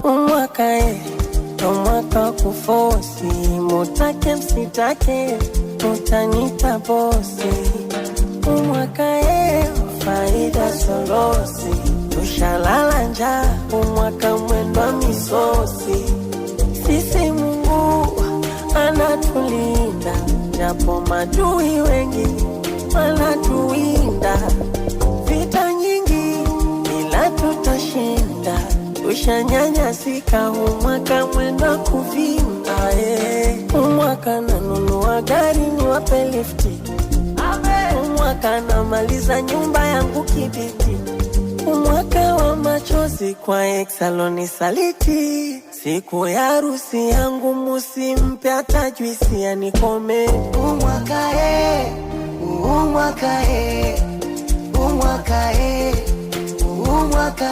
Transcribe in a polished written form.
Umwaka umwaka kufosi, mutake msitake, utanita bosi. Umwaka faida solosi, tushalala njaa, umwaka mwendwa misosi. Sisi Mungu anatulinda, japo madui wengi wanatuwinda. Vita nyingi ila tutashinda, tushanyanyasika, umwaka mwendwa kuvimba. Umwaka nanunua gari niwape lifti, umwaka namaliza nyumba yangu kibiti. Umwaka wa machozi kwa exaloni saliti, siku ya harusi yangu musimpe hata juisi anikome. Umwaka umwaka umwaka umwaka